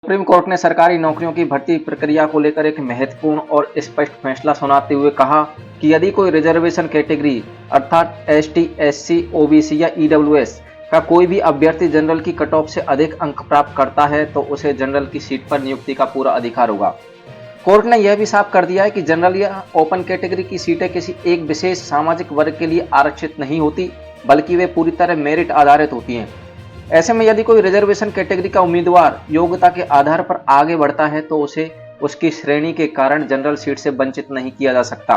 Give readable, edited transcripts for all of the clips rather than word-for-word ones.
Supreme court ने सरकारी नौकरियों की भर्ती प्रक्रिया को लेकर एक महत्वपूर्ण और स्पष्ट फैसला सुनाते हुए कहा कि यदि कोई रिजर्वेशन कैटेगरी अर्थात एसटी, एससी, ओबीसी या ईडब्ल्यूएस का कोई भी अभ्यर्थी जनरल की कट ऑफ से अधिक अंक प्राप्त करता है तो उसे जनरल की सीट पर नियुक्ति का पूरा अधिकार होगा। कोर्ट ने यह भी साफ कर दिया है कि जनरल या ओपन कैटेगरी की सीटें किसी एक विशेष सामाजिक वर्ग के लिए आरक्षित नहीं होती, बल्कि वे पूरी तरह मेरिट आधारित होती हैं। ऐसे में यदि कोई रिजर्वेशन कैटेगरी का उम्मीदवार योग्यता के आधार पर आगे बढ़ता है तो उसे उसकी श्रेणी के कारण जनरल सीट से वंचित नहीं किया जा सकता।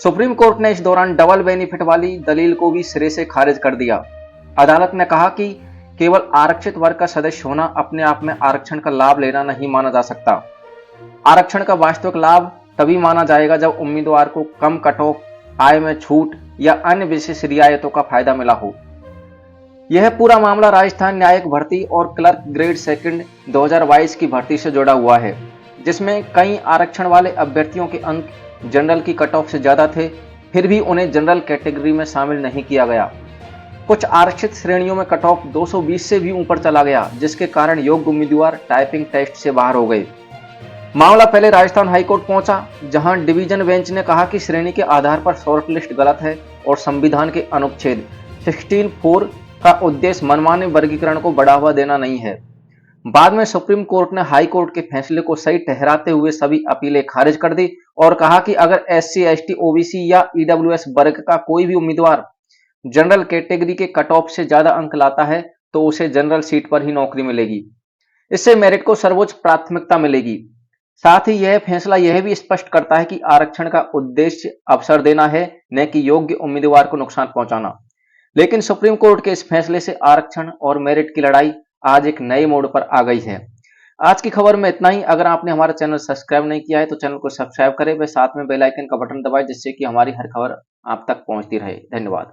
सुप्रीम कोर्ट ने इस दौरान डबल बेनिफिट वाली दलील को भी सिरे से खारिज कर दिया। अदालत ने कहा कि केवल आरक्षित वर्ग का सदस्य होना अपने आप में आरक्षण का लाभ लेना नहीं माना जा सकता। आरक्षण का वास्तविक लाभ तभी माना जाएगा जब उम्मीदवार को कम कट ऑफ, आय में छूट या अन्य विशेष रियायतों का फायदा मिला हो। यह पूरा मामला राजस्थान न्यायिक भर्ती और क्लर्क ग्रेड सेकंड 2022 की भर्ती से जुड़ा हुआ है, जिसमें कई आरक्षण वाले अभ्यर्थियों के अंक जनरल की कट ऑफ से ज्यादा थे, फिर भी उन्हें जनरल कैटेगरी में शामिल नहीं किया गया। कुछ आरक्षित श्रेणियों में कट ऑफ 220 से भी ऊपर चला गया, जिसके कारण योग्य उम्मीदवार टाइपिंग टेस्ट से बाहर हो गए। मामला पहले राजस्थान हाईकोर्ट पहुंचा, जहां डिवीजन बेंच ने कहा कि श्रेणी के आधार पर शॉर्ट लिस्ट गलत है और संविधान के अनुच्छेद 16(4) का उद्देश्य मनमाने वर्गीकरण को बढ़ावा देना नहीं है। बाद में सुप्रीम कोर्ट ने हाई कोर्ट के फैसले को सही ठहराते हुए सभी अपीलें खारिज कर दी और कहा कि अगर एससी, एसटी, ओबीसी या ईडब्ल्यूएस वर्ग का कोई भी उम्मीदवार जनरल कैटेगरी के कट ऑफ से ज्यादा अंक लाता है तो उसे जनरल सीट पर ही नौकरी मिलेगी। इससे मेरिट को सर्वोच्च प्राथमिकता मिलेगी। साथ ही यह फैसला यह भी स्पष्ट करता है कि आरक्षण का उद्देश्य अवसर देना है, न कि योग्य उम्मीदवार को नुकसान पहुंचाना। लेकिन सुप्रीम कोर्ट के इस फैसले से आरक्षण और मेरिट की लड़ाई आज एक नए मोड़ पर आ गई है। आज की खबर में इतना ही। अगर आपने हमारा चैनल सब्सक्राइब नहीं किया है तो चैनल को सब्सक्राइब करें व साथ में बेल आइकन का बटन दबाएं, जिससे कि हमारी हर खबर आप तक पहुंचती रहे। धन्यवाद।